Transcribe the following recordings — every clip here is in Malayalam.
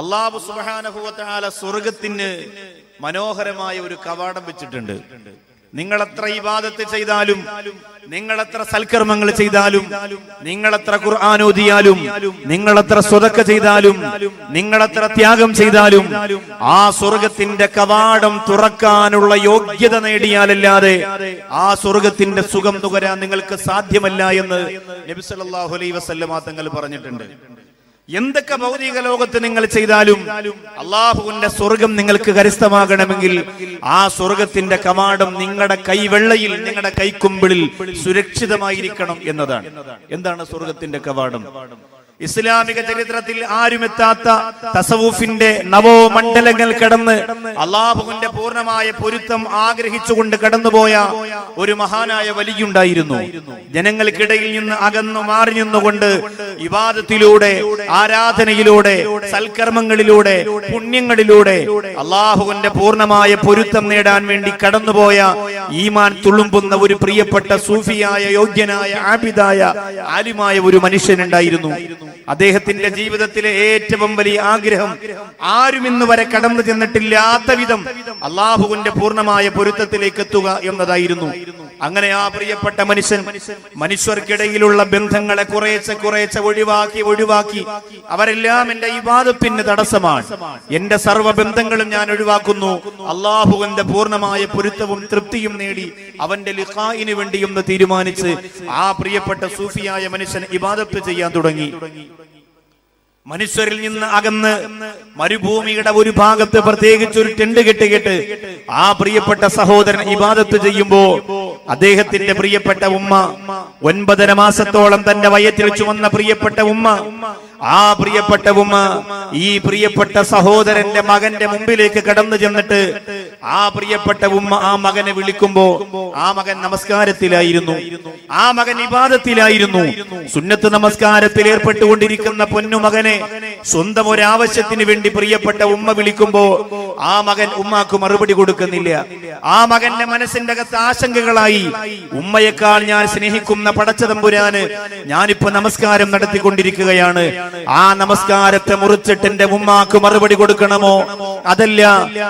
അല്ലാഹു സുബ്ഹാനഹു വ തആല സ്വർഗ്ഗത്തിന് മനോഹരമായ ഒരു കവാടം വെച്ചിട്ടുണ്ട്. നിങ്ങൾ എത്ര ഇബാദത്ത് ചെയ്താലും, നിങ്ങൾ എത്ര സൽക്കർമ്മങ്ങൾ ചെയ്താലും, നിങ്ങൾ എത്ര ഖുർആൻ ഓതിയാലും, നിങ്ങൾ എത്ര സ്വതക്ക ചെയ്താലും, നിങ്ങൾ എത്ര ത്യാഗം ചെയ്താലും, ആ സ്വർഗത്തിന്റെ കവാടം തുറക്കാനുള്ള യോഗ്യത നേടിയാലല്ലാതെ ആ സ്വർഗത്തിന്റെ സുഖം നുകരാൻ നിങ്ങൾക്ക് സാധ്യമല്ല എന്ന് നബി സല്ലല്ലാഹു അലൈഹി വസല്ലമ തങ്ങൾ പറഞ്ഞിട്ടുണ്ട്. എന്തൊക്കെ ഭൗതിക ലോകത്ത് നിങ്ങൾ ചെയ്താലും അള്ളാഹുവിന്റെ സ്വർഗം നിങ്ങൾക്ക് കരസ്ഥമാകണമെങ്കിൽ ആ സ്വർഗത്തിന്റെ കവാടം നിങ്ങളുടെ കൈവെള്ളയിൽ, നിങ്ങളുടെ കൈക്കുമ്പിളിൽ സുരക്ഷിതമായിരിക്കണം എന്നതാണ്. എന്താണ് സ്വർഗത്തിന്റെ കവാടം? ഇസ്ലാമിക ചരിത്രത്തിൽ ആരുമെത്താത്ത തസവൂഫിന്റെ നവോമണ്ഡലങ്ങൾ കടന്ന് അള്ളാഹുവിന്റെ പൂർണ്ണമായ പൊരുത്തം ആഗ്രഹിച്ചുകൊണ്ട് കടന്നുപോയ ഒരു മഹാനായ വലിയുണ്ടായിരുന്നു. ജനങ്ങൾക്കിടയിൽ നിന്ന് അകന്നു മാറി നിന്നുകൊണ്ട് ഇബാദത്തിലൂടെ, ആരാധനയിലൂടെ, സൽക്കർമ്മങ്ങളിലൂടെ, പുണ്യങ്ങളിലൂടെ അള്ളാഹുവിന്റെ പൂർണ്ണമായ പൊരുത്തം നേടാൻ വേണ്ടി കടന്നുപോയ ഈമാൻ തുളുമ്പുന്ന ഒരു പ്രിയപ്പെട്ട സൂഫിയായ, യോഗ്യനായ, ആബിദായ, ആലിമായ ഒരു മനുഷ്യനുണ്ടായിരുന്നു. അദ്ദേഹത്തിന്റെ ജീവിതത്തിലെ ഏറ്റവും വലിയ ആഗ്രഹം ആരും ഇന്ന് വരെ കടന്നു ചെന്നിട്ടില്ലാത്ത വിധം അള്ളാഹുവിന്റെ പൂർണ്ണമായ പൊരുത്തത്തിലേക്ക് എത്തുക എന്നതായിരുന്നു. അങ്ങനെ ആ പ്രിയപ്പെട്ട മനുഷ്യൻ മനുഷ്യർക്കിടയിലുള്ള ബന്ധങ്ങളെ കുറേശ്ശെ ഒഴിവാക്കി അവരെല്ലാം എന്റെ ഇബാദത്തിന് തടസ്സമാണ്, എന്റെ സർവ്വ ബന്ധങ്ങളും ഞാൻ ഒഴിവാക്കുന്നു, അള്ളാഹുവിന്റെ പൂർണ്ണമായ പൊരുത്തവും തൃപ്തിയും നേടി അവന്റെ ലിഖാഇന് വേണ്ടി എന്ന് തീരുമാനിച്ച് ആ പ്രിയപ്പെട്ട സൂഫിയായ മനുഷ്യൻ ഇബാദത്ത് ചെയ്യാൻ തുടങ്ങി. മനുഷ്യരിൽ നിന്ന് അകന്ന് മരുഭൂമിയുടെ ഒരു ഭാഗത്ത് പ്രത്യേകിച്ച് ഒരു ടെന്റ് കെട്ടിയിട്ട് ആ പ്രിയപ്പെട്ട സഹോദരൻ ഇബാദത്ത് ചെയ്യുമ്പോ അദ്ദേഹത്തിന്റെ പ്രിയപ്പെട്ട ഉമ്മ, 9.5 മാസത്തോളം തന്റെ വയറ്റിൽ ചുമന്ന പ്രിയപ്പെട്ട ഉമ്മ, ആ പ്രിയപ്പെട്ട ഉമ്മ ഈ പ്രിയപ്പെട്ട സഹോദരന്റെ മകന്റെ മുമ്പിലേക്ക് കടന്നു ചെന്നിട്ട് ആ പ്രിയപ്പെട്ട ഉമ്മ ആ മകനെ വിളിക്കുമ്പോ ആ മകൻ നമസ്കാരത്തിലായിരുന്നു, ആ മകൻ ഇബാദത്തിലായിരുന്നു. സുന്നത്ത് നമസ്കാരത്തിൽ ഏർപ്പെട്ടുകൊണ്ടിരിക്കുന്ന പൊന്നുമകനെ സ്വന്തം ഒരാവശ്യത്തിന് വേണ്ടി പ്രിയപ്പെട്ട ഉമ്മ വിളിക്കുമ്പോ ആ മകൻ ഉമ്മാക്ക് മറുപടി കൊടുക്കുന്നില്ല. ആ മകന്റെ മനസ്സിന്റെ അകത്ത് ആശങ്കകളായി. ഉമ്മയെക്കാൾ ഞാൻ സ്നേഹിക്കുന്ന പടച്ചതമ്പുരാന് ഞാനിപ്പോ നമസ്കാരം നടത്തിക്കൊണ്ടിരിക്കുകയാണ്, ആ നമസ്കാരത്തെ മുറിച്ചിട്ട് എന്റെ ഉമ്മാക്ക് മറുപടി കൊടുക്കണമോ, അതല്ല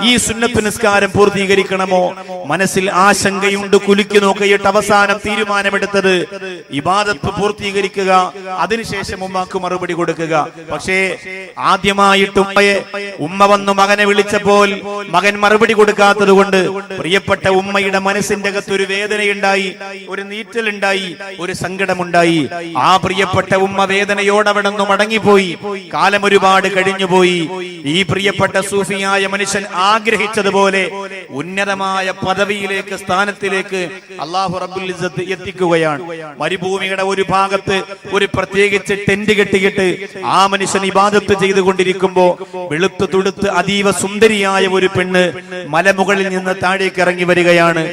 ഈ സുന്നത്ത് നിസ്കാരം പൂർത്തീകരിക്കണമോ? മനസ്സിൽ ആശങ്കയുണ്ട്. കുലുക്കി നോക്കിയിട്ട് അവസാനം തീരുമാനമെടുത്തത് ഇബാദത്ത് പൂർത്തീകരിക്കുക, അതിനുശേഷം ഉമ്മാക്ക് മറുപടി കൊടുക്കുക. പക്ഷേ ആദ്യമായിട്ട് ഉമ്മ വന്നു മകനെ വിളിച്ചപ്പോൾ മകൻ മറുപടി കൊടുക്കാത്തത് കൊണ്ട് പ്രിയപ്പെട്ട ഉമ്മയുടെ മനസ്സിന്റെ അകത്ത് ഒരു വേദനയുണ്ടായി, ഒരു നീറ്റലുണ്ടായി, ഒരു സങ്കടമുണ്ടായി. ആ പ്രിയപ്പെട്ട ഉമ്മ വേദനയോടെ അവിടെ നിന്ന് മടങ്ങിപ്പോയി. കാലം ഒരുപാട് കഴിഞ്ഞുപോയി. ഈ പ്രിയപ്പെട്ട സൂഫിയായ മനുഷ്യൻ ആഗ്രഹിച്ചതുപോലെ ഉന്നതമായ പദവിയിലേക്ക്, സ്ഥാനത്തിലേക്ക് അല്ലാഹു റബ്ബുൽ ഇസ്സത്ത് എത്തിക്കുകയാണ്. മരുഭൂമിയുടെ ഒരു ഭാഗത്ത് ഒരു പ്രത്യേകിച്ച് ടെന്റ് കെട്ടിയിട്ട് ആ മനുഷ്യൻ ഇബാദത്ത് ചെയ്തുകൊണ്ടിരിക്കുമ്പോ വെളുത്തു തുടുത്ത് അതീവ സുന്ദരിയായ ഒരു പെണ്ണ് മലമുകളിൽ നിന്ന് താഴേക്ക് ഇറങ്ങി വരികയാണ്.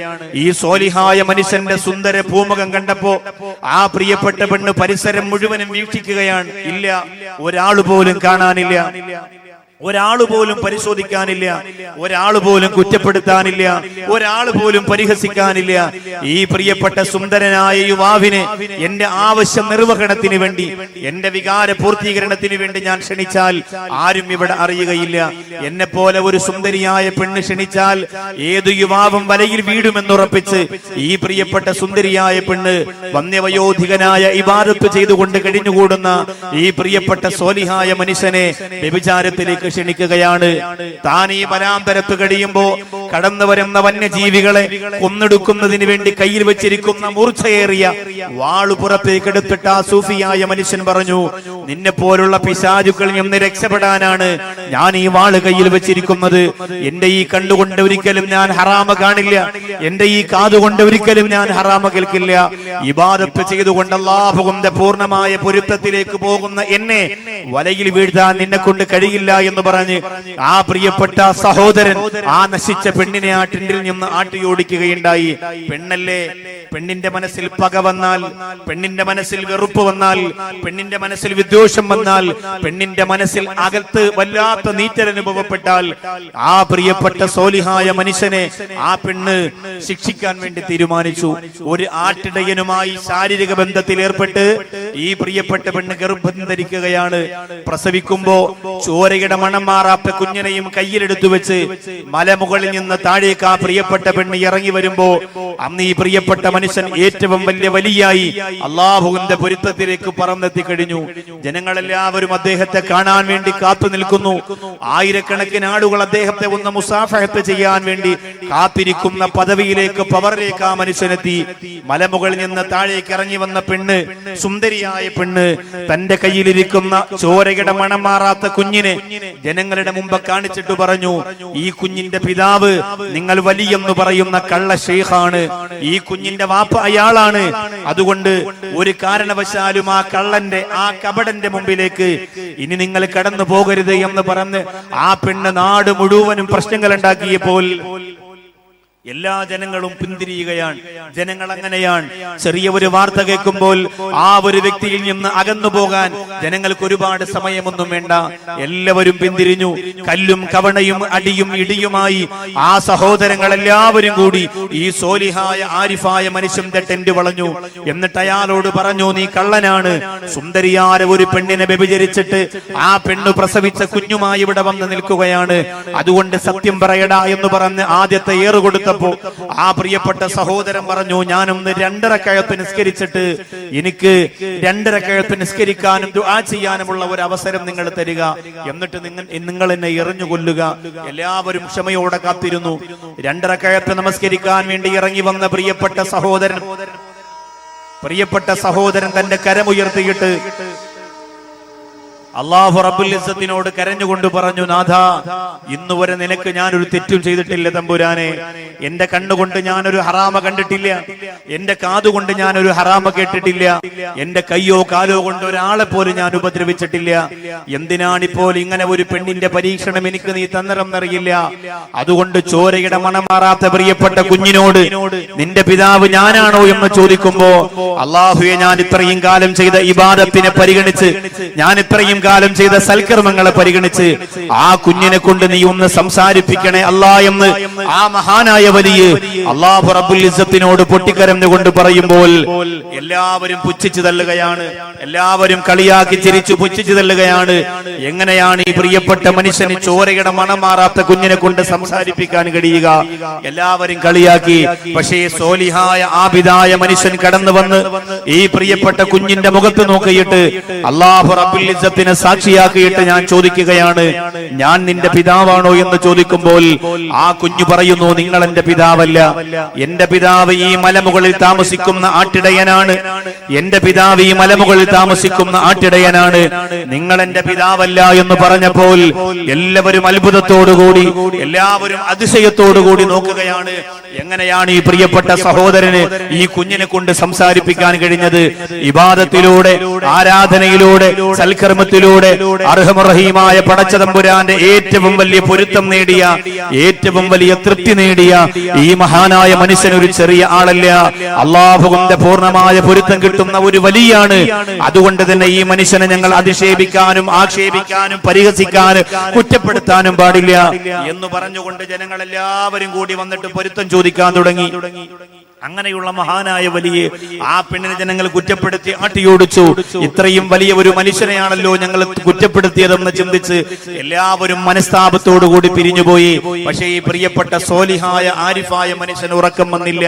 ഈ സോലിഹായ മനുഷ്യന്റെ സുന്ദര പൂമുഖം കണ്ടപ്പോ ആ പ്രിയപ്പെട്ട പെണ്ണ് പരിസരം മുഴുവനും വീക്ഷിക്കുകയാണ്. ഇല്ല, ഒരാളുപോലും കാണാനില്ല, ഒരാളുപോലും പരിശോധിക്കാനില്ല, ഒരാളുപോലും കുറ്റപ്പെടുത്താനില്ല, ഒരാളുപോലും പരിഹസിക്കാനില്ല. ഈ പ്രിയപ്പെട്ട സുന്ദരനായ യുവാവിനെ എന്റെ ആവശ്യ നിർവഹണത്തിന് വേണ്ടി, എന്റെ വികാര പൂർത്തീകരണത്തിന് വേണ്ടി ഞാൻ ക്ഷണിച്ചാൽ ആരും ഇവിടെ അറിയുകയില്ല. എന്നെ പോലെ ഒരു സുന്ദരിയായ പെണ്ണ് ക്ഷണിച്ചാൽ ഏതു യുവാവും വലയിൽ വീടുമെന്നുറപ്പിച്ച് ഈ പ്രിയപ്പെട്ട സുന്ദരിയായ പെണ്ണ് വന്യവയോധികനായ ഇബാദത്ത് ചെയ്തുകൊണ്ട് കഴിഞ്ഞുകൂടുന്ന ഈ പ്രിയപ്പെട്ട സോലിഹായ മനുഷ്യനെ വ്യഭിചാരത്തിലേക്ക് ക്ഷണിക്കുകയാണ്. താൻ ഈ വനാന്തരത്ത് കഴിയുമ്പോ കടന്നു വരുന്ന വന്യജീവികളെ കൊന്നെടുക്കുന്നതിന് വേണ്ടി കയ്യിൽ വെച്ചിരിക്കുന്ന മൂർച്ചയേറിയ വാള് പുറത്തേക്ക് എടുത്തിട്ട് ആ സൂഫിയായ മനുഷ്യൻ പറഞ്ഞു, നിന്നെ പോലുള്ള പിശാചുക്കളിൽ നിന്ന് രക്ഷപ്പെടാനാണ് ഞാൻ ഈ വാള് കയ്യിൽ വെച്ചിരിക്കുന്നത്. എന്റെ ഈ കണ്ടുകൊണ്ട് ഒരിക്കലും ഞാൻ ഹറാമ കാണില്ല, എന്റെ ഈ കാതുകൊണ്ട് ഒരിക്കലും ഞാൻ ഹറാമ കേൾക്കില്ല. ഇബാദത്ത് ചെയ്തുകൊണ്ട് അല്ലാഹുവിന്റെ പൂർണ്ണമായ പൊരുത്തത്തിലേക്ക് പോകുന്ന എന്നെ വലയിൽ വീഴ്ത്താൻ നിന്നെ കൊണ്ട് കഴിയില്ല എന്ന് പറഞ്ഞ് ആ പ്രിയപ്പെട്ട സഹോദരൻ, ആ നശിച്ച പെണ്ണിനെ ആ ടെന്റിൽ നിന്ന് ആട്ടിയോടിക്കുകയുണ്ടായി. പെണ്ണല്ലേ, പെണ്ണിന്റെ മനസ്സിൽ പക വന്നാൽ, പെണ്ണിന്റെ മനസ്സിൽ വെറുപ്പ് വന്നാൽ, പെണ്ണിന്റെ മനസ്സിൽ വിദ്വേഷം വന്നാൽ, പെണ്ണിന്റെ മനസ്സിൽ അകത്ത് വല്ലാത്ത നീറ്റൽ അനുഭവപ്പെട്ടാൽ ആ പ്രിയപ്പെട്ട സോലിഹായ മനുഷ്യനെ ആ പെണ്ണ് ശിക്ഷിക്കാൻ വേണ്ടി തീരുമാനിച്ചു. ഒരു ആട്ടിടയനുമായി ശാരീരിക ബന്ധത്തിൽ ഏർപ്പെട്ട് ഈ പ്രിയപ്പെട്ട പെണ്ണ് ഗർഭം ധരിക്കുകയാണ്. പ്രസവിക്കുമ്പോ ചോരയുടെ മണം മാറാത്ത കുഞ്ഞിനെയും കയ്യിലെടുത്തു വെച്ച് മലമുകളിൽ നിന്ന് താഴേക്ക് ആ പ്രിയപ്പെട്ട പെണ്ണ് ഇറങ്ങി വരുമ്പോ അന്ന് ഈ പ്രിയപ്പെട്ട മനുഷ്യൻ ഏറ്റവും വലിയായി അള്ളാഹുവിന്റെ പൊരുത്തത്തിലേക്ക് പറന്നെത്തി കഴിഞ്ഞു. ജനങ്ങളെല്ലാവരും അദ്ദേഹത്തെ കാണാൻ വേണ്ടി കാത്തു നിൽക്കുന്നു. ആയിരക്കണക്കിന് ആളുകൾ അദ്ദേഹത്തെ ഒന്ന് മുസാഫഹത്ത് ചെയ്യാൻ വേണ്ടി കാത്തിരിക്കുന്ന പദവിയിലേക്ക്, പവറിലേക്ക് ആ മനുഷ്യനെത്തി. മലമുകളിൽ നിന്ന് താഴേക്ക് ഇറങ്ങി വന്ന പെണ്ണ്, സുന്ദരിയായ പെണ്ണ്, തന്റെ കയ്യിലിരിക്കുന്ന ചോരയുടെ മണം മാറാത്ത കുഞ്ഞിനെ ജനങ്ങളുടെ മുമ്പ് കാണിച്ചിട്ട് പറഞ്ഞു, ഈ കുഞ്ഞിന്റെ പിതാവ് നിങ്ങൾ വലിയെന്ന് പറയുന്ന കള്ള ഷെയ്ഖാണ്, ഈ കുഞ്ഞിന്റെ വാപ്പ അയാളാണ്. അതുകൊണ്ട് ഒരു കാരണവശാലും ആ കള്ളന്റെ, ആ കപടന്റെ മുമ്പിലേക്ക് ഇനി നിങ്ങൾ കടന്നു പോകരുത് എന്ന് പറഞ്ഞ് ആ പെണ്ണ് നാട് മുഴുവനും പ്രശ്നങ്ങൾ ഉണ്ടാക്കിയപ്പോൾ എല്ലാ ജനങ്ങളും പിന്തിരിയുകയാണ്. ജനങ്ങൾ അങ്ങനെയാണ്. ചെറിയ ഒരു വാർത്ത കേൾക്കുമ്പോൾ ആ ഒരു വ്യക്തിയിൽ നിന്ന് അകന്നു പോകാൻ ജനങ്ങൾക്ക് ഒരുപാട് സമയമൊന്നും വേണ്ട. എല്ലാവരും പിന്തിരിഞ്ഞു. കല്ലും കവണയും അടിയും ഇടിയുമായി ആ സഹോദരങ്ങൾ എല്ലാവരും കൂടി ഈ സോലിഹായ ആരിഫായ മനുഷ്യന്റെ ടെന്റ് വളഞ്ഞു. എന്നിട്ട് അയാളോട് പറഞ്ഞു, നീ കള്ളനാണ്. സുന്ദരിയായ ഒരു പെണ്ണിനെ വ്യഭിചരിച്ചിട്ട് ആ പെണ്ണ് പ്രസവിച്ച കുഞ്ഞുമായി ഇവിടെ വന്ന് നിൽക്കുകയാണ്. അതുകൊണ്ട് സത്യം പറയടാ എന്ന് പറഞ്ഞ് ആദ്യത്തെ ഏറ് കൊടുത്ത ആ പ്രിയപ്പെട്ട സഹോദരൻ പറഞ്ഞു, ഞാനൊന്ന് 2 റക്അത്ത് നിസ്കരിച്ചിട്ട് എനിക്ക് 2 റക്അത്ത് നിസ്കരിക്കാനും ദുആ ചെയ്യാനുമുള്ള ഒരു അവസരം നിങ്ങൾ തരിക, എന്നിട്ട് നിങ്ങൾ എന്നെ എറിഞ്ഞു കൊല്ലുക. എല്ലാവരും ക്ഷമയോടെ കാത്തിരുന്നു. 2 റക്അത്ത് നമസ്കരിക്കാൻ വേണ്ടി ഇറങ്ങി വന്ന പ്രിയപ്പെട്ട സഹോദരൻ തന്റെ കരമുയർത്തിയിട്ട് അല്ലാഹു റബ്ബുൽ ഇസ്സത്തിനോട് കരഞ്ഞുകൊണ്ട് പറഞ്ഞു, നാഥാ, ഇന്നുവരെ നിനക്ക് ഞാനൊരു തെറ്റും ചെയ്തിട്ടില്ല തമ്പുരാനെ. എന്റെ കണ്ണുകൊണ്ട് ഞാനൊരു ഹറാമ കണ്ടിട്ടില്ല, എന്റെ കാതുകൊണ്ട് ഞാനൊരു ഹറാമ കേട്ടിട്ടില്ല, എന്റെ കയ്യോ കാലോ കൊണ്ട് ഒരാളെ പോലും ഞാൻ ഉപദ്രവിച്ചിട്ടില്ല. എന്തിനാണിപ്പോൾ ഇങ്ങനെ ഒരു പെണ്ണിന്റെ പരീക്ഷണം എനിക്ക് നീ തന്നറിയില്ല. അതുകൊണ്ട് ചോരയുടെ മണം മാറാത്ത പ്രിയപ്പെട്ട കുഞ്ഞിനോട് നിന്റെ പിതാവ് ഞാനാണോ എന്ന് ചോദിക്കുമ്പോ, അല്ലാഹുവേ, ഞാൻ ഇത്രയും കാലം ചെയ്ത ഇബാദത്തിനെ പരിഗണിച്ച്, ഞാൻ ഇത്രയും കാലം ചെയ്ത സൽക്കർമ്മങ്ങളെ പരിഗണിച്ച് ആ കുഞ്ഞിനെ കൊണ്ട് നീ ഒന്ന് സംസാരിപ്പിക്കണേ അല്ലാ എന്ന് ആ മഹാനായ വലിയ അല്ലാഹു റബ്ബുൽ ഇസ്സത്തിനോട് പൊട്ടിക്കരഞ്ഞുകൊണ്ട് പറയുമ്പോൾ എല്ലാവരും പുച്ഛിച്ചു തള്ളുകയാണ്. എല്ലാവരും കളിയാക്കി ചിരിച്ചു പുച്ഛിച്ചു തള്ളുകയാണ്. എങ്ങനെയാണ് ഈ പ്രിയപ്പെട്ട മനുഷ്യന് ചോരയുടെ മണം മാറാത്ത കുഞ്ഞിനെ കൊണ്ട് സംസാരിപ്പിക്കാൻ കഴിയുക? എല്ലാവരും കളിയാക്കി. പക്ഷേ സോലിഹായ ആബിദായ മനുഷ്യൻ കടന്നു വന്ന് ഈ പ്രിയപ്പെട്ട കുഞ്ഞിന്റെ മുഖത്ത് നോക്കിയിട്ട് അല്ലാഹു റബ്ബുൽ ഇസ്സത്തിനെ സാക്ഷിയാക്കിയിട്ട് ഞാൻ ചോദിക്കുകയാണ്, ഞാൻ നിന്റെ പിതാവാണോ എന്ന് ചോദിക്കുമ്പോൾ ആ കുഞ്ഞു പറയുന്നു, നിങ്ങൾ എന്റെ പിതാവല്ല. എന്റെ പിതാവ് ഈ മലമുകളിൽ താമസിക്കുന്ന ആട്ടിടയനാണ്. എന്റെ പിതാവ് ഈ മലമുകളിൽ താമസിക്കുന്ന ആട്ടിടയനാണ്. നിങ്ങൾ എന്റെ പിതാവല്ല എന്ന് പറഞ്ഞപ്പോൾ എല്ലാവരും അത്ഭുതത്തോടുകൂടി, എല്ലാവരും അതിശയത്തോടുകൂടി നോക്കുകയാണ്. എങ്ങനെയാണ് ഈ പ്രിയപ്പെട്ട സഹോദരന് ഈ കുഞ്ഞിനെ കൊണ്ട് സംസാരിപ്പിക്കാൻ കഴിഞ്ഞത്? ഇബാദത്തിലൂടെ, ആരാധനയിലൂടെ, സൽക്കർമ്മത്തിലൂടെ അർഹമറഹീമായ പടച്ച തമ്പുരാന്റെ ഏറ്റവും വലിയ പൊരുത്തം നേടിയ, ഏറ്റവും വലിയ തൃപ്തി നേടിയ ഈ മഹാനായ മനുഷ്യൻ ഒരു ചെറിയ ആളല്ല. അല്ലാഹുവിന്റെ പൂർണ്ണമായ പൊരുത്തം കിട്ടുന്ന ഒരു വലിയാണ്. അതുകൊണ്ട് തന്നെ ഈ മനുഷ്യനെ ഞങ്ങൾ അധിക്ഷേപിക്കാനും ആക്ഷേപിക്കാനും പരിഹസിക്കാനും കുറ്റപ്പെടുത്താനും പാടില്ല എന്ന് പറഞ്ഞുകൊണ്ട് ജനങ്ങളെല്ലാവരും കൂടി വന്നിട്ട് പൊരുത്തം ചോദിക്കാൻ തുടങ്ങി. അങ്ങനെയുള്ള മഹാനായ വലിയ ആ പെണ്ണിനെ ജനങ്ങൾ കുറ്റപ്പെടുത്തി ആട്ടിയോടിച്ചു. ഇത്രയും വലിയ ഒരു മനുഷ്യനെയാണല്ലോ ഞങ്ങൾ കുറ്റപ്പെടുത്തിയതെന്ന് ചിന്തിച്ച് എല്ലാവരും മനസ്താപത്തോടുകൂടി പിരിഞ്ഞുപോയി. പക്ഷേ ഈ പ്രിയപ്പെട്ട സോലിഹായ ആരിഫായ മനുഷ്യന് ഉറക്കം വന്നില്ല.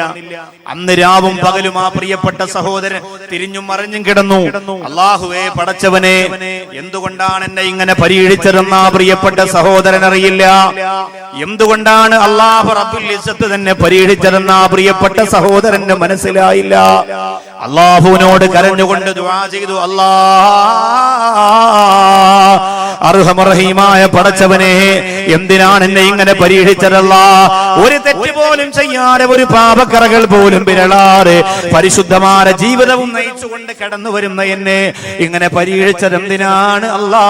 അന്ന് രാവും പകലും ആ പ്രിയപ്പെട്ട സഹോദരൻ തിരിഞ്ഞും മറിഞ്ഞും കിടന്നു. അല്ലാഹുവേ, പടച്ചവനെ, എന്തുകൊണ്ടാണ് എന്നെ ഇങ്ങനെ പരീക്ഷിച്ചതെന്ന് ആ പ്രിയപ്പെട്ട സഹോദരൻ അറിയില്ല. എന്തുകൊണ്ടാണ് അല്ലാഹു റബ്ബുൽ ഇസ്സത്ത് തന്നെ പരീക്ഷിച്ചതെന്ന് ആ പ്രിയപ്പെട്ട സഹോദരന് മനസ്സിലായില്ല. അല്ലാഹുവിനോട് കരഞ്ഞുകൊണ്ട് ദുആ ചെയ്തു, അല്ലാ, അർഹമറഹീമായ പടച്ചവനെ, എന്തിനാണ് എന്നെ ഇങ്ങനെ പരീക്ഷിച്ചതല്ലാ? ഒരു തെറ്റ് പോലും ചെയ്യാതെ, ഒരു പാപക്കറകൾ പോലും വിരളാതെ പരിശുദ്ധമായ ജീവിതവും നയിച്ചുകൊണ്ട് കടന്നു വരുന്ന എന്നെ ഇങ്ങനെ പരീക്ഷിച്ചത് എന്തിനാണ് അല്ലാ?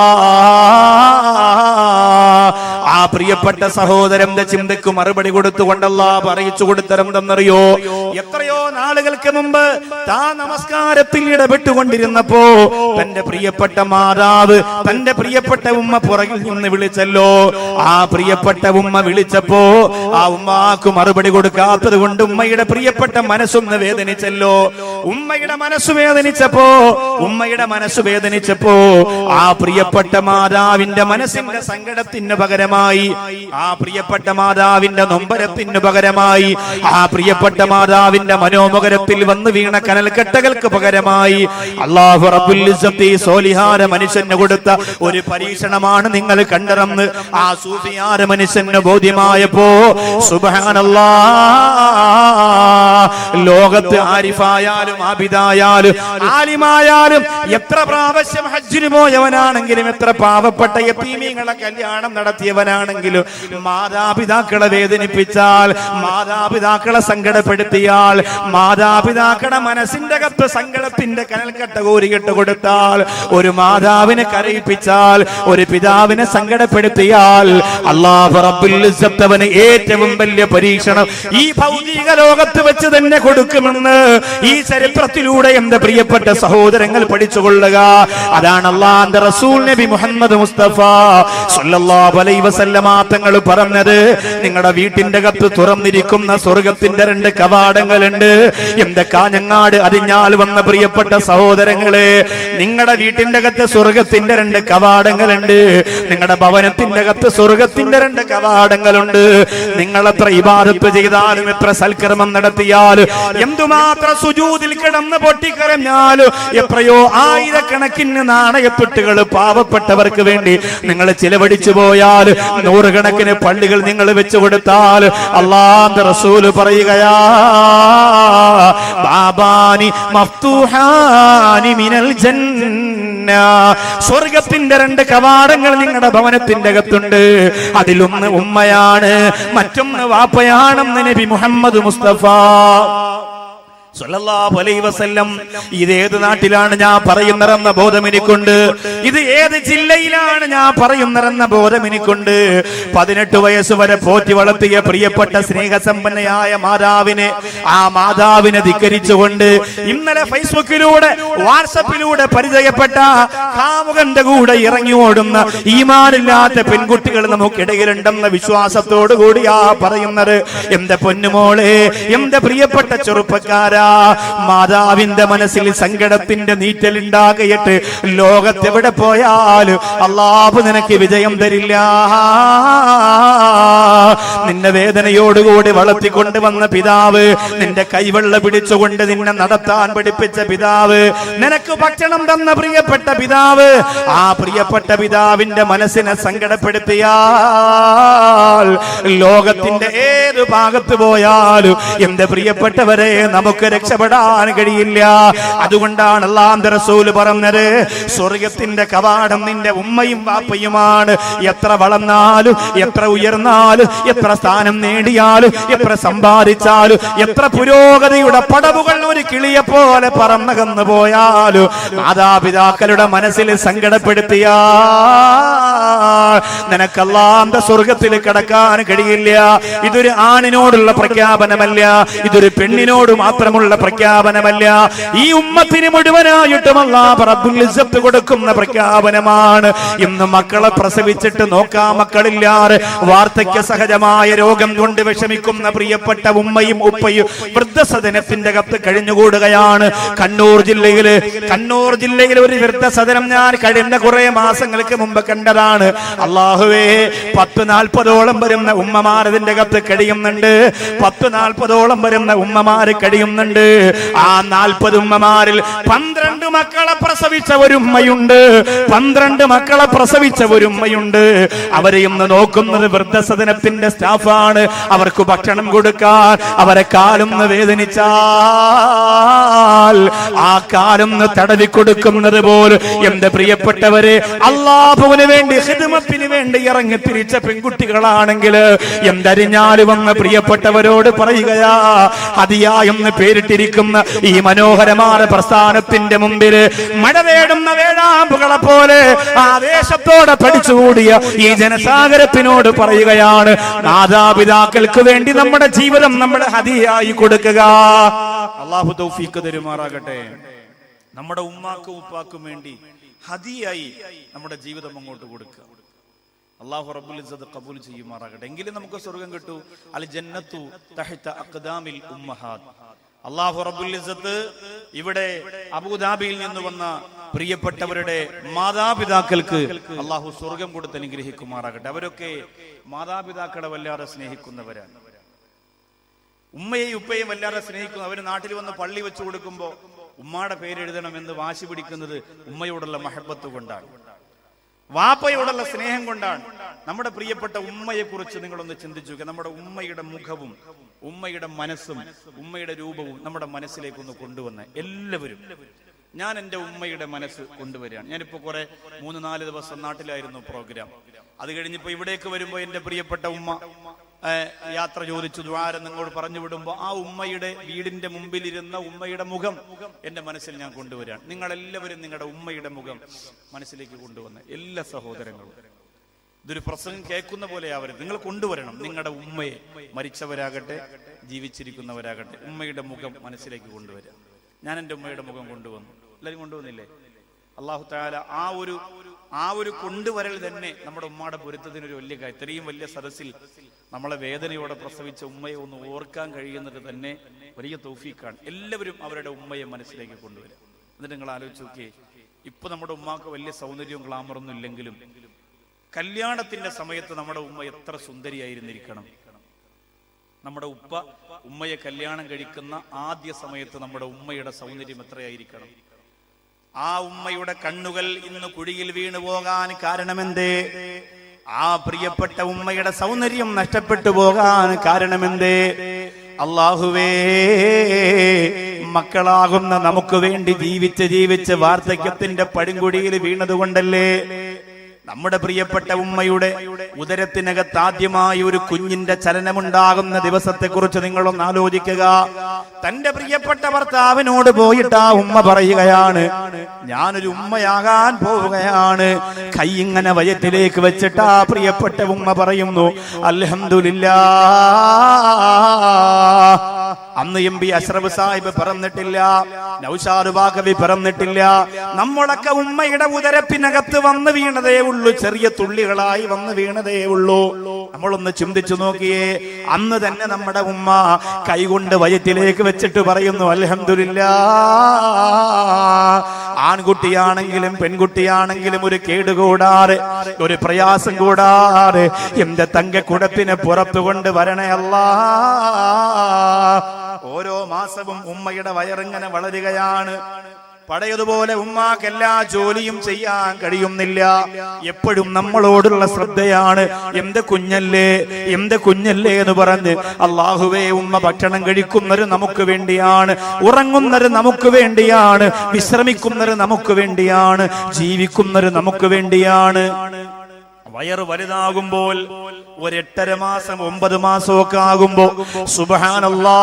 ആ പ്രിയപ്പെട്ട സഹോദരന്റെ ചിന്തയ്ക്ക് മറുപടി കൊടുത്തുകൊണ്ട് അല്ലാഹു അറിയിച്ചു കൊടുത്തരെന്തെന്നറിയോ? എത്രയോ നാളുകൾക്ക് മുമ്പ് താൻ നമസ്കാരത്തിൽ ഇടപെട്ടുകൊണ്ടിരുന്നപ്പോ തന്റെ പ്രിയപ്പെട്ട മാതാവ് തന്റെ പ്രിയപ്പെട്ട ഉമ്മ പുറകിൽ നിന്ന് വിളിച്ചല്ലോ. ആ പ്രിയപ്പെട്ട ഉമ്മ വിളിച്ചപ്പോ ആ ഉമ്മാക്ക് മറുപടി കൊടുക്കാത്തത് കൊണ്ട് ഉമ്മയുടെ പ്രിയപ്പെട്ട മനസ്സൊന്ന് വേദനിച്ചല്ലോ. ഉമ്മയുടെ മനസ്സ് വേദനിച്ചപ്പോ ആ പ്രിയപ്പെട്ട മാതാവിന്റെ മനസ്സിന്റെ സങ്കടത്തിന് പകരമായി, ആ പ്രിയപ്പെട്ട മാതാവിന്റെ നൊമ്പരത്തിന് പകരമായി, ആ പ്രിയപ്പെട്ട മാതാവിന്റെ മനോമുഖരത്തിൽ വന്നു വീണ കനൽക്കട്ടകൾക്ക് പകരമായി അല്ലാഹു റബ്ബുൽ ഇസ്സത്തി സോലിഹാര മനുഷ്യന് കൊടുത്ത ഒരു പരീക്ഷണമാണ് നിങ്ങൾ കണ്ടതെന്ന് ആ സൂഫിയാര മനുഷ്യന് ബോധ്യമായപ്പോ സുബ്ഹാനല്ലാഹ്, ലോകത്ത് ആരിഫായാലും ആബിദായാലും ആലിമായാലും എത്ര പ്രാവശ്യം ഹജ്ജിന് പോയവനാണെങ്കിലും എത്ര പാവപ്പെട്ട യതീമീങ്ങളെ കല്യാണം നടത്തിയവനാണെങ്കിലും മാതാപിതാക്കളെ വേദനിപ്പിച്ചാൽ, മാതാപിതാക്കളെ സങ്കടപ്പെടുത്തിയാൽ, മാതാപിതാക്കളുടെ മനസ്സിന്റെ കത്ത് സങ്കടത്തിന്റെ കനൽക്കട്ട കോരികെട്ട് കൊടുത്താൽ, ഒരു മാതാവിനെ കരയിപ്പിച്ചാൽ, ഒരു പിതാവിനെ സങ്കടപ്പെടുത്തിയാൽ അല്ലാഹു റബ്ബുൽ ഇസ്സത്ത് അവന് ഏറ്റവും വലിയ പരീക്ഷണം ഈ ഭൗതിക ലോകത്ത് വെച്ച് തന്നെ കൊടുക്കുമെന്ന് ഈ ചരിത്രത്തിലൂടെ എന്റെ പ്രിയപ്പെട്ട സഹോദരങ്ങൾ പഠിച്ചുകൊള്ളുക. അതാണ് അല്ലാഹുവിന്റെ റസൂൽ നബി മുഹമ്മദ് മുസ്തഫ സല്ലല്ലാഹു അലൈഹി വസല്ലമ തങ്ങൾ പറഞ്ഞത്. നിങ്ങളുടെ വീട്ടിന്റെ അകത്ത് തുറന്നിരിക്കുന്ന സ്വർഗത്തിന്റെ 2 കവാടങ്ങളുണ്ട്. എന്റെ കാഞ്ഞങ്ങാട് അതിഞ്ഞാൽ വന്ന പ്രിയപ്പെട്ട സഹോദരങ്ങളെ, നിങ്ങളുടെ വീട്ടിന്റെ അകത്ത് സ്വർഗത്തിന്റെ 2 കവാടങ്ങളുണ്ട്. നിങ്ങളുടെ ഭവനത്തിന്റെ അകത്ത് സ്വർഗത്തിന്റെ 2 കവാടങ്ങളുണ്ട്. നിങ്ങൾ എത്ര ഇബാദത്ത് ചെയ്താലും, എത്ര സൽക്കർമ്മം നടത്തിയാലും, എന്തുമാത്രം സുജൂദിൽ കിടന്ന് പൊട്ടിക്കരഞ്ഞാലും, എത്രയോ ആയിരക്കണക്കിന് നാണയത്തുട്ടുകൾ പാവപ്പെട്ടവർക്ക് വേണ്ടി നിങ്ങൾ ചിലവഴിച്ചു പോയാൽ, 100 കണക്കിന് പള്ളികൾ നിങ്ങൾ വെച്ചു കൊടുത്താൽ, അല്ലാഹുവിന്റെ റസൂൽ പറയുകയാ ബാബാനി മഫ്തൂഹാനി മിനൽ ജന്ന, സ്വർഗത്തിന്റെ 2 കവാടങ്ങൾ നിങ്ങളുടെ ഭവനത്തിന്റെ അകത്തുണ്ട്. അതിലൊന്ന് ഉമ്മയാണ്, മറ്റൊന്ന് വാപ്പയാണെന്ന് നബി മുഹമ്മദ് മുസ്തഫ സല്ലല്ലാഹു അലൈഹി വസല്ലം. ഇത് ഏത് നാട്ടിലാണ് ഞാൻ പറയുന്നതെന്ന ബോധം എനിക്കുണ്ട്. ഇത് ഏത് ജില്ലയിലാണ് ഞാൻ പറയുന്നതെന്ന ബോധം എനിക്കുണ്ട്. 18 വയസ്സ് വരെ പോറ്റി വളർത്തിയ പ്രിയപ്പെട്ട സ്നേഹസമ്പന്നയായ മാതാവിനെ, ആ മാതാവിനെ ധിക്കരിച്ചുകൊണ്ട് ഇന്നലെ ഫേസ്ബുക്കിലൂടെ വാട്സപ്പിലൂടെ പരിചയപ്പെട്ട കാമുകന്റെ കൂടെ ഇറങ്ങി ഓടുന്ന ഈമാനില്ലാത്ത പെൺകുട്ടികൾ നമുക്കിടയിലുണ്ടെന്ന വിശ്വാസത്തോടു കൂടിയാ പറയുന്നത്. എന്റെ പൊന്നുമോളെ, എന്റെ പ്രിയപ്പെട്ട ചെറുപ്പക്കാരാ, മാതാവിന്റെ മനസ്സിൽ സങ്കടത്തിന്റെ നീറ്റലുണ്ടാകയിട്ട് ലോകത്തെവിടെ പോയാലും അല്ലാഹു നിനക്ക് വിജയം തരില്ല. നിന്നെ വേദനയോടുകൂടി വളർത്തിക്കൊണ്ടുവന്ന പിതാവ്, നിന്റെ കൈവെള്ള പിടിച്ചുകൊണ്ട് നിന്നെ നടത്താൻ പഠിപ്പിച്ച പിതാവ്, നിനക്ക് ഭക്ഷണം തന്ന പ്രിയപ്പെട്ട പിതാവ്, ആ പ്രിയപ്പെട്ട പിതാവിന്റെ മനസ്സിനെ സങ്കടപ്പെടുത്തിയാൽ ലോകത്തിന്റെ ഏത് ഭാഗത്ത് പോയാലും എന്റെ പ്രിയപ്പെട്ടവരെ നമുക്ക് രക്ഷപ്പെടാൻ കഴിയില്ല. അതുകൊണ്ടാണ് അല്ലാഹുവിന്റെ റസൂൽ പറഞ്ഞത്, സ്വർഗത്തിന്റെ കവാടം നിന്റെ ഉമ്മയും വാപ്പയുമാണ്. എത്ര വളർന്നാലും, എത്ര ഉയർന്നാലും, എത്ര സ്ഥാനം നേടിയാലും, എത്ര സമ്പാദിച്ചാലും, എത്ര പുരോഗതിയുടെ പടവുകൾ ഒരു കിളിയെ പോലെ പറന്നകന്നു പോയാലും, മാതാപിതാക്കളുടെ മനസ്സിൽ സങ്കടപ്പെടുത്തിയാൽ നിനക്ക് അല്ലാഹുവിന്റെ സ്വർഗത്തിൽ കടക്കാൻ കഴിയില്ല. ഇതൊരു ആണിനോടുള്ള പ്രഖ്യാപനമല്ല, ഇതൊരു പെണ്ണിനോട് മാത്രമുള്ള പ്രഖ്യാപനമല്ല, ഈ ഉമ്മത്തിന് മുഴുവനായിട്ടും അല്ലാഹു റബ്ബുൽ ഇസ്സത്ത് കൊടുക്കുന്ന പ്രഖ്യാപനമാണ്. ഇന്ന് മക്കളെ പ്രസവിച്ചിട്ട് നോക്കാൻ മക്കളില്ലാതെ വാർദ്ധക്യ സഹജമായ രോഗം കൊണ്ട് വിഷമിക്കുന്ന പ്രിയപ്പെട്ട ഉമ്മയും ഉപ്പയും വൃദ്ധസദനത്തിന്റെ അകത്ത് കഴിഞ്ഞുകൂടുകയാണ്. കണ്ണൂർ ജില്ലയിലെ ഒരു വൃദ്ധസദനം ഞാൻ കഴിഞ്ഞ കുറെ മാസങ്ങൾക്ക് മുമ്പ് കണ്ടതാണ്. അല്ലാഹുവേ, 10-40ഓളം വരുന്ന ഉമ്മമാരതിന്റെ അകത്ത് കഴിയുന്നുണ്ട്. 10-40ഓളം വരുന്ന ഉമ്മമാര് കഴിയുന്നുണ്ട്. ആ 40 ഉമ്മമാരിൽ 12 മക്കളെ പ്രസവിച്ച ഒരു ഉമ്മയുണ്ട്. 12 മക്കളെ പ്രസവിച്ച ഒരു ഉമ്മയുണ്ട്. അവരെ ഇന്ന് നോക്കുന്നത് വൃദ്ധസദനത്തിന്റെ സ്റ്റാഫാണ്. അവർക്ക് ഭക്ഷണം കൊടുക്കാൻ അവരെ കാലൊന്ന് വേദനിച്ചാൽ ആ കാലൊന്ന് തടവി കൊടുക്കുന്നത് പോലെ എന്റെ പ്രിയപ്പെട്ടവരെ, അല്ലാഹുവിന് വേണ്ടി ഖിദ്മത്തിന് വേണ്ടി വേണ്ടി ഇറങ്ങി തിരിച്ച പെൺകുട്ടികളാണെങ്കിൽ എന്തരിഞ്ഞാല് വന്ന് പ്രിയപ്പെട്ടവരോട് പറയുകയാ, ഹദിയ എന്ന് പേരിട്ടിരിക്കുന്ന ഈ മനോഹരമായ പ്രസ്ഥാനത്തിന്റെ മുമ്പിൽ മഴ തേടുന്ന വേഴാമ്പുകളെ പോലെ ആവേശത്തോടെ പഠിച്ചുകൂടിയ ഈ ജനസാഗരത്തിനോട് പറയുകയാണ്, മാതാപിതാക്കൾക്ക് വേണ്ടി നമ്മുടെ ജീവിതം നമ്മുടെ ഹദിയായി കൊടുക്കുക. അല്ലാഹു തൗഫീഖ് തരുമാറാകട്ടെ. നമ്മുടെ ഉമ്മാക്കും ഉപ്പാക്കും വേണ്ടി ഹദിയായി നമ്മുടെ ജീവിതം അങ്ങോട്ട് കൊടുക്കുക. അല്ലാഹു റബ്ബുൽ ഇസ്സത്ത് ഖബൂൽ ചെയ്യുമാറാകട്ടെ. എങ്കിലും നമുക്ക് സ്വർഗ്ഗം കിട്ടൂ. അൽ ജന്നത്തു തഹ്ത അഖ്ദാമിൽ ഉമ്മഹാത്ത്. അല്ലാഹു റബ്ബുൽ ഇസ്സത്ത് ഇവിടെ അബൂദാബിയിൽ നിന്ന് വന്ന പ്രിയപ്പെട്ടവരുടെ മാതാപിതാക്കൾക്ക് അല്ലാഹു സ്വർഗ്ഗം കൊടുത്ത് അനുഗ്രഹിക്കുമാറാകട്ടെ. അവരൊക്കെ മാതാപിതാക്കളെ വല്ലാതെ സ്നേഹിക്കുന്നവരാണ്. ഉമ്മയെയും ഉപ്പയെയും വല്ലാതെ സ്നേഹിക്കുന്നു. അവര് നാട്ടിൽ വന്ന് പള്ളി വെച്ചു കൊടുക്കുമ്പോ ഉമ്മയുടെ പേരെഴുതണമെന്ന് വാശി പിടിക്കുന്നത് ഉമ്മയോടുള്ള മഹബത്ത് കൊണ്ടാണ്, വാപ്പയോടുള്ള സ്നേഹം കൊണ്ടാണ്. നമ്മുടെ പ്രിയപ്പെട്ട ഉമ്മയെ കുറിച്ച് നിങ്ങളൊന്ന് ചിന്തിച്ചു. നമ്മുടെ ഉമ്മയുടെ മുഖവും ഉമ്മയുടെ മനസ്സും ഉമ്മയുടെ രൂപവും നമ്മുടെ മനസ്സിലേക്കൊന്ന് കൊണ്ടുവന്ന് എല്ലാവരും. ഞാൻ എൻ്റെ ഉമ്മയുടെ മനസ്സ് കൊണ്ടുവരികയാണ്. ഞാനിപ്പോ 3-4 ദിവസം നാട്ടിലായിരുന്നു പ്രോഗ്രാം. അത് കഴിഞ്ഞിപ്പോ ഇവിടേക്ക് വരുമ്പോ എൻ്റെ പ്രിയപ്പെട്ട ഉമ്മ യാത്ര ചോദിച്ചു ദ്വാരം നിങ്ങളോട് പറഞ്ഞു വിടുമ്പോ ആ ഉമ്മയുടെ വീടിന്റെ മുമ്പിലിരുന്ന ഉമ്മയുടെ മുഖം എന്റെ മനസ്സിൽ ഞാൻ കൊണ്ടുവരികയാണ്. നിങ്ങളെല്ലാവരും നിങ്ങളുടെ ഉമ്മയുടെ മുഖം മനസ്സിലേക്ക് കൊണ്ടുവന്ന് എല്ലാ സഹോദരങ്ങളും ഇതൊരു പ്രസംഗം കേൾക്കുന്ന പോലെ ആവരുത്. നിങ്ങൾ കൊണ്ടുവരണം നിങ്ങളുടെ ഉമ്മയെ, മരിച്ചവരാകട്ടെ ജീവിച്ചിരിക്കുന്നവരാകട്ടെ, ഉമ്മയുടെ മുഖം മനസ്സിലേക്ക് കൊണ്ടുവരിക. ഞാൻ എൻ്റെ ഉമ്മയുടെ മുഖം കൊണ്ടുവന്നു. എല്ലാവരും കൊണ്ടുവന്നില്ലേ? അല്ലാഹു തആല ആ ഒരു കൊണ്ടുവരൽ തന്നെ നമ്മുടെ ഉമ്മയുടെ പൊരുത്തത്തിനൊരു വലിയ കാര്യം. ഇത്രയും വലിയ സദസ്സിൽ നമ്മളെ വേദനയോടെ പ്രസവിച്ച ഉമ്മയെ ഒന്ന് ഓർക്കാൻ കഴിയുന്നത് തന്നെ വലിയ തൗഫീഖാണ്. എല്ലാവരും അവരുടെ ഉമ്മയെ മനസ്സിലേക്ക് കൊണ്ടുവരും. എന്നിട്ട് നിങ്ങൾ ആലോചിച്ച് നോക്കിയേ, ഇപ്പൊ നമ്മുടെ ഉമ്മാക്ക് വലിയ സൗന്ദര്യവും ഗ്ലാമറൊന്നും ഇല്ലെങ്കിലും കല്യാണത്തിന്റെ സമയത്ത് നമ്മുടെ ഉമ്മ എത്ര സുന്ദരിയായിരുന്നിരിക്കണം. നമ്മുടെ ഉമ്മയെ കല്യാണം കഴിക്കുന്ന ആദ്യ സമയത്ത് നമ്മുടെ ഉമ്മയുടെ സൗന്ദര്യം എത്രയായിരിക്കണം. ആ ഉമ്മയുടെ കണ്ണുകൾ ഇന്ന് കുഴിയിൽ വീണു പോകാൻ കാരണമെന്തേ? ആ പ്രിയപ്പെട്ട ഉമ്മയുടെ സൗന്ദര്യം നഷ്ടപ്പെട്ടു പോകാൻ കാരണമെന്തേ? അല്ലാഹുവേ, മക്കളാകുന്ന നമുക്ക് വേണ്ടി ജീവിച്ച് വാർദ്ധക്യത്തിന്റെ പടുങ്കുടിയിൽ വീണതുകൊണ്ടല്ലേ? നമ്മുടെ പ്രിയപ്പെട്ട ഉമ്മയുടെ ഉദരത്തിനകത്ത് ആദ്യമായി ഒരു കുഞ്ഞിന്റെ ചലനമുണ്ടാകുന്ന ദിവസത്തെ കുറിച്ച് നിങ്ങളൊന്ന് ആലോചിക്കുക. തന്റെ പ്രിയപ്പെട്ട ഭർത്താവിനോട് പോയിട്ട് ആ ഉമ്മ പറയുകയാണ്, ഞാനൊരു ഉമ്മയാകാൻ പോവുകയാണ്. കൈ ഇങ്ങനെ വയറ്റിലേക്ക് വെച്ചിട്ട് ആ പ്രിയപ്പെട്ട ഉമ്മ പറയുന്നു, അൽഹംദുലില്ലാഹ്. അന്ന് എം പി അഷ്റഫ് സാഹിബ് പറഞ്ഞിട്ടില്ല, നൗഷാദ് ബാഖവി പറഞ്ഞിട്ടില്ല. നമ്മളൊക്കെ ഉമ്മയുടെ ഉദരത്തിനകത്ത് വന്ന് വീണതേ ഉള്ളൂ, ചെറിയ തുള്ളികളായി വന്ന് വീണതേ ഉള്ളൂ. നമ്മളൊന്ന് ചിന്തിച്ചു നോക്കിയേ. അന്ന് തന്നെ നമ്മുടെ ഉമ്മ കൈകൊണ്ട് വയറ്റിലേക്ക് വെച്ചിട്ട് പറയുന്നു, അൽഹംദുലില്ലാഹ്. ആൺകുട്ടിയാണെങ്കിലും പെൺകുട്ടിയാണെങ്കിലും ഒരു കേടുകൂടാറ്, ഒരു പ്രയാസം കൂടാറ് എന്റെ തങ്കക്കുടത്തിനെ പുറത്തു കൊണ്ട് വരണേ അല്ലാഹ്. ഓരോ മാസവും ഉമ്മയുടെ വയറിങ്ങനെ വളരുകയാണ്. പഴയതുപോലെ ഉമ്മാക്ക് എല്ലാ ജോലിയും ചെയ്യാൻ കഴിയുന്നില്ല. എപ്പോഴും നമ്മളോടുള്ള ശ്രദ്ധയാണ്, എന്റെ കുഞ്ഞല്ലേ എന്ന് പറഞ്ഞ്. അല്ലാഹുവേ, ഉമ്മ ഭക്ഷണം കഴിക്കുന്നത് നമുക്ക് വേണ്ടിയാണ്, ഉറങ്ങുന്നത് നമുക്ക് വേണ്ടിയാണ്, വിശ്രമിക്കുന്നത് നമുക്ക് വേണ്ടിയാണ്, ജീവിക്കുന്നത് നമുക്ക് വേണ്ടിയാണ്. വയറ് വലുതാകുമ്പോൾ 8.5 മാസം 9 മാസമൊക്കെ ആകുമ്പോ സുബ്ഹാനല്ലാഹ്,